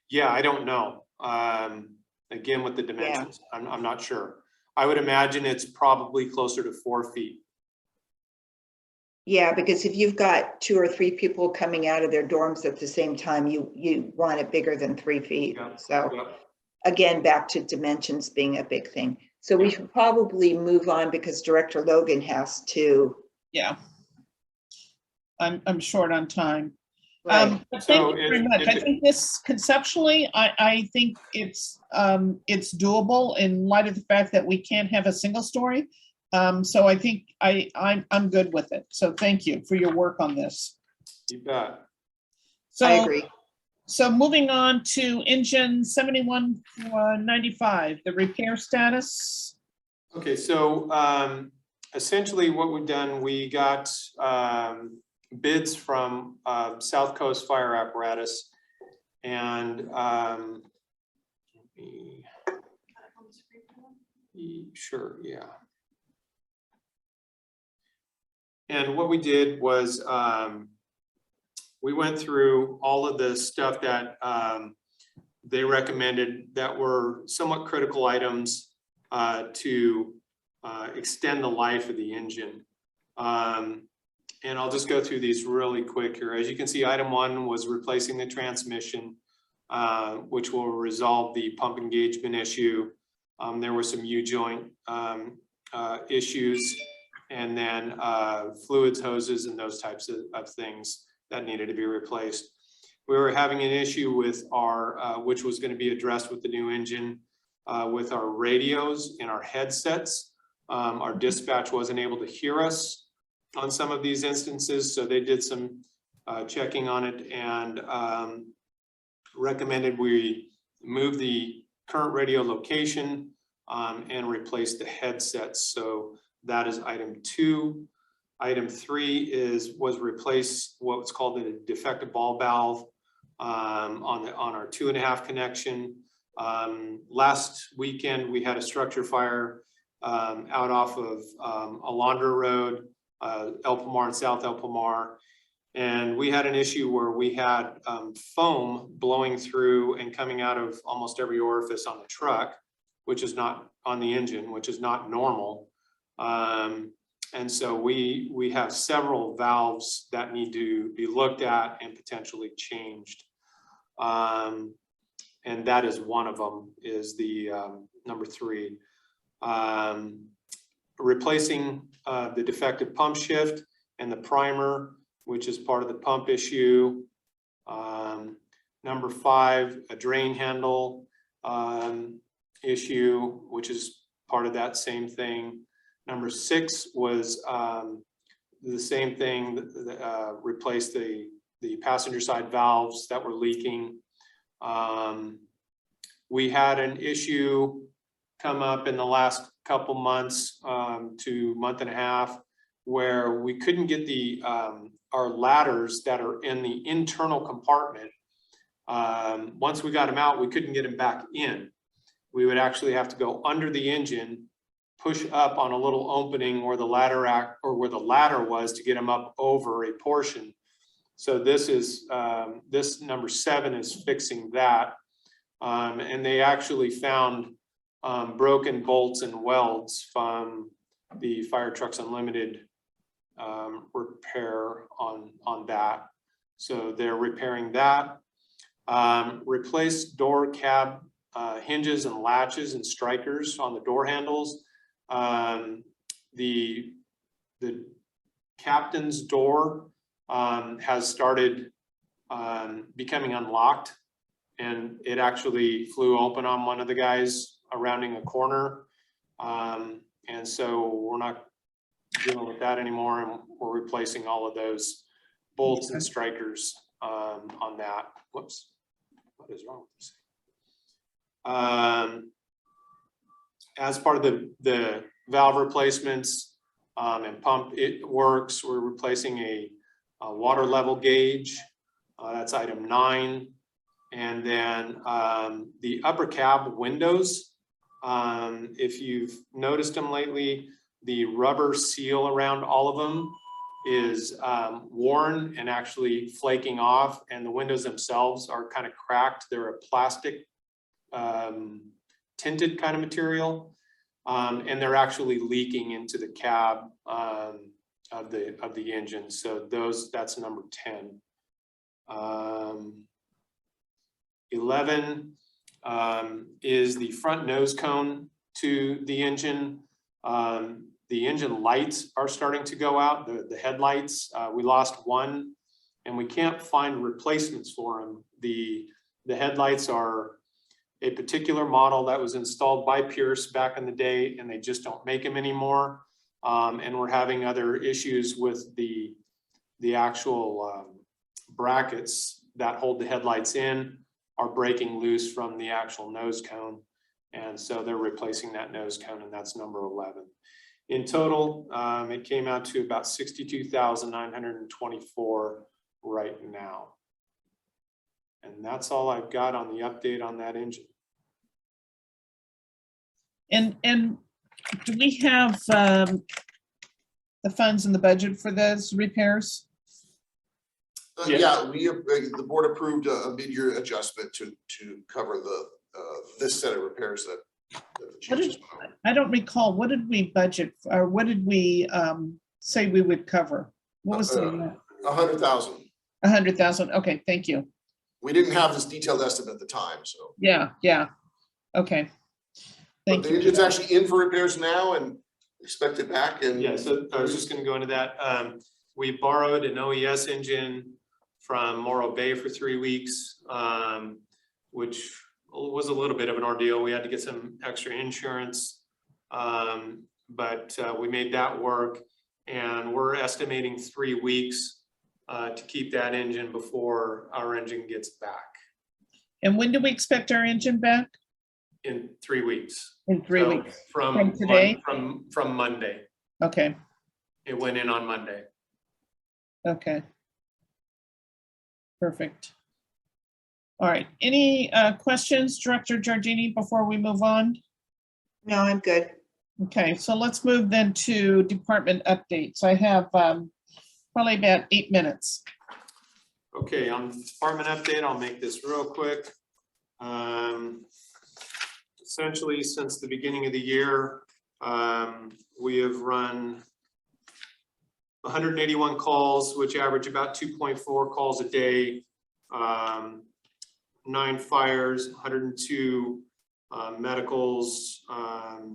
Yeah, I don't know. Again, with the dimensions, I'm not sure. I would imagine it's probably closer to 4 feet. Yeah, because if you've got 2 or 3 people coming out of their dorms at the same time, you want it bigger than 3 feet. Yeah. So Yeah. again, back to dimensions being a big thing. So we should probably move on because Director Logan has to. Yeah. I'm short on time. Right. But So thank you very much. I if- think this conceptually, I think it's doable in light of the fact that we can't have a single story. So I think I'm good with it. So thank you for your work on this. You bet. So, I agree. So moving on to engine 7195, the repair status. Okay, so essentially what we've done, we got bids from South Coast Fire Apparatus, and sure, yeah. And what we did was we went through all of the stuff that they recommended that were somewhat critical items to extend the life of the engine. And I'll just go through these really quick here. As you can see, item 1 was replacing the transmission, which will resolve the pump engagement issue. There were some U-joint issues, and then fluids, hoses, and those types of things that needed to be replaced. We were having an issue with our, which was going to be addressed with the new engine, with our radios and our headsets. Our dispatch wasn't able to hear us on some of these instances, so they did some checking on it and recommended we move the current radio location and replace the headsets. So that is item 2. Item 3 was replace what's called a defective ball valve on our 2.5 connection. Last weekend we had a structure fire out off of Alondra Road, El Pomar and South El Pomar, and we had an issue where we had foam blowing through and coming out of almost every orifice on the truck, which is not on the engine, which is not normal. And so we have several valves that need to be looked at and potentially changed. And that is one of them, is the number 3. Replacing the defective pump shift and the primer, which is part of the pump issue. Number 5, a drain handle issue, which is part of that same thing. Number 6 was the same thing, replace the passenger side valves that were leaking. We had an issue come up in the last couple months to month and a half where we couldn't get the our ladders that are in the internal compartment. Once we got them out, we couldn't get them back in. We would actually have to go under the engine, push up on a little opening where the ladder was to get them up over a portion. So this is this number 7 is fixing that, and they actually found broken bolts and welds from the Fire Trucks Unlimited repair on that. So they're repairing that. Replace door cab hinges and latches and strikers on the door handles. The captain's door has started becoming unlocked, and it actually flew open on one of the guys rounding a corner. And so we're not dealing with that anymore, and we're replacing all of those bolts and strikers on that. Whoops, what is wrong with this? As part of the valve replacements and pump works. We're replacing a water level gauge. That's item 9. And then the upper cab windows, if you've noticed them lately, the rubber seal around all of them is worn and actually flaking off, and the windows themselves are kind of cracked. They're a plastic tinted kind of material, and they're actually leaking into the cab of the engine. So that's number 10. 11 is the front nose cone to the engine. The engine lights are starting to go out, the headlights. We lost one and we can't find replacements for them. The headlights are a particular model that was installed by Pierce back in the day, and they just don't make them anymore. And we're having other issues with the actual brackets that hold the headlights in are breaking loose from the actual nose cone. And so they're replacing that nose cone, and that's number 11. In total, it came out to about $62,924 right now. And that's all I've got on the update on that engine. And do we have the funds in the budget for those repairs? Yeah, the board approved a mid-year adjustment to cover this set of repairs that the changes went over. I don't recall, what did we budget, or what did we say we would cover? What was the amount? 100,000. 100,000, okay, thank you. We didn't have this detailed estimate at the time, so. Yeah, okay. But Thank the you. engine's actually in for repairs now and expected back. And yeah, so I was just going to go into that. We borrowed an OES engine from Morro Bay for 3 weeks, which was a little bit of an ordeal. We had to get some extra insurance, but we made that work, and we're estimating 3 weeks to keep that engine before our engine gets back. And when do we expect our engine back? In 3 weeks. In 3 So weeks. From today? From Monday. Okay, It went in on Monday. okay. Perfect. All right, any questions, Director Giardini, before we move on? No, I'm good. Okay, so let's move then to department updates. I have probably about 8 minutes. Okay, on the department update, I'll make this real quick. Essentially, since the beginning of the year, we have run 181 calls, which average about 2.4 calls a day, 9 fires, 102 medicals,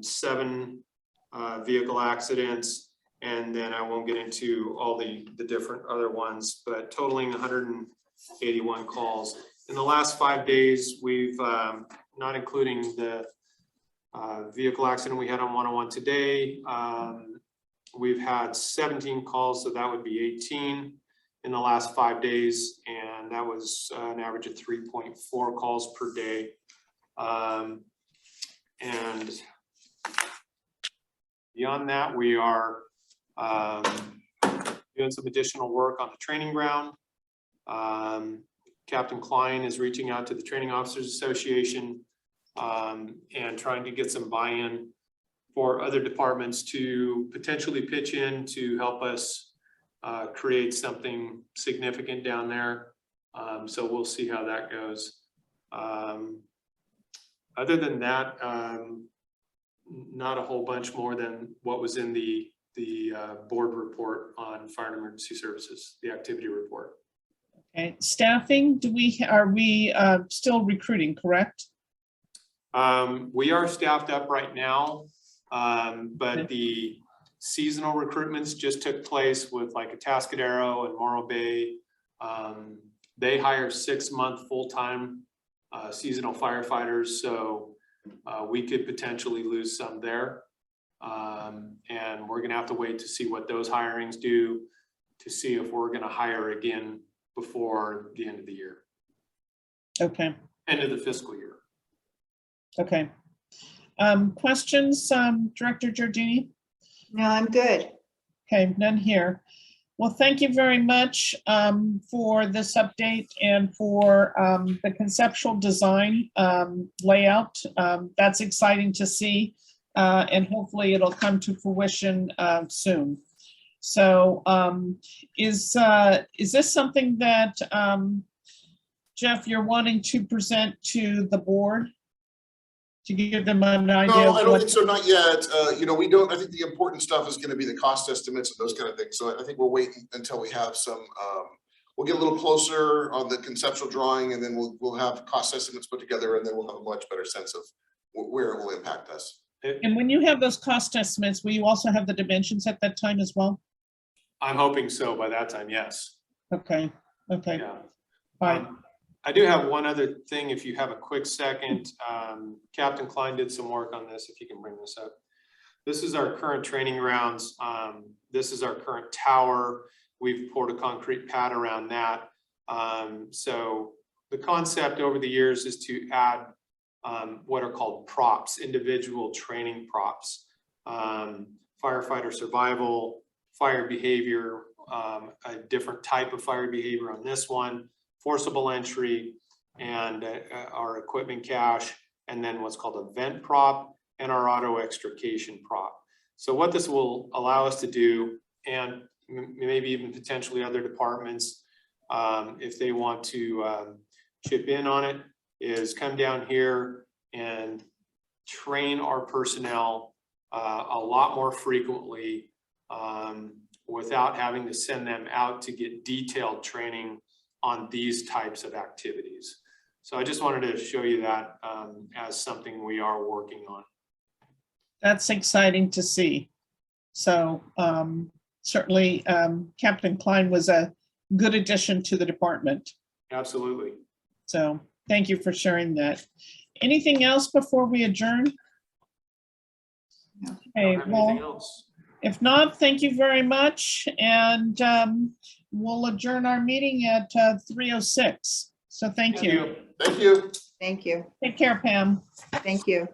7 vehicle accidents, and then I won't get into all the different other ones, but totaling 181 calls. In the last 5 days, we've, not including the vehicle accident we had on 101 today, we've had 17 calls, so that would be 18 in the last 5 days, and that was an average of 3.4 calls per day. And beyond that, we are doing some additional work on the training ground. Captain Klein is reaching out to the Training Officers Association and trying to get some buy-in for other departments to potentially pitch in to help us create something significant down there. So we'll see how that goes. Other than that, not a whole bunch more than what was in the board report on fire and emergency services, the activity report. Okay, staffing, are we still recruiting, correct? We are staffed up right now, but Okay. the seasonal recruitments just took place with like Atascadero and Morro Bay. They hire 6-month full-time seasonal firefighters, so we could potentially lose some there. And we're gonna have to wait to see what those hirings do to see if we're gonna hire again before the end of the year, Okay, end of the fiscal year. okay. Questions, Director Giardini? No, I'm good. Okay, none here. Well, thank you very much for this update and for the conceptual design layout. That's exciting to see, and hopefully it'll come to fruition soon. So is this something that, Jeff, you're wanting to present to the board? To give them an idea? No, of I don't what- think so, not yet. You know, we don't, I think the important stuff is gonna be the cost estimates and those kind of things. So I think we're waiting until we have some, we'll get a little closer on the conceptual drawing, and then we'll have cost estimates put together, and then we'll have a much better sense of where it will impact us. And when you have those cost estimates, will you also have the dimensions at that time as well? I'm hoping so by that time, yes. Okay, okay, Yeah. fine. I do have one other thing, if you have a quick second. Captain Klein did some work on this, if you can bring this up. This is our current training grounds. This is our current tower. We've poured a concrete pad around that. So the concept over the years is to add what are called props, individual training props. Firefighter survival, fire behavior, a different type of fire behavior on this one, forcible entry, and our equipment cache, and then what's called a vent prop and our auto extrication prop. So what this will allow us to do, and maybe even potentially other departments, if they want to chip in on it, is come down here and train our personnel a lot more frequently without having to send them out to get detailed training on these types of activities. So I just wanted to show you that as something we are working on. That's exciting to see. So certainly Captain Klein was a good addition to the department. Absolutely. So thank you for sharing that. Anything else before we adjourn? No. Okay, Don't have anything well, else. if not, thank you very much. And we'll adjourn our meeting at 3:06. So thank you. Thank you. Thank you. Take care, Pam. Thank you.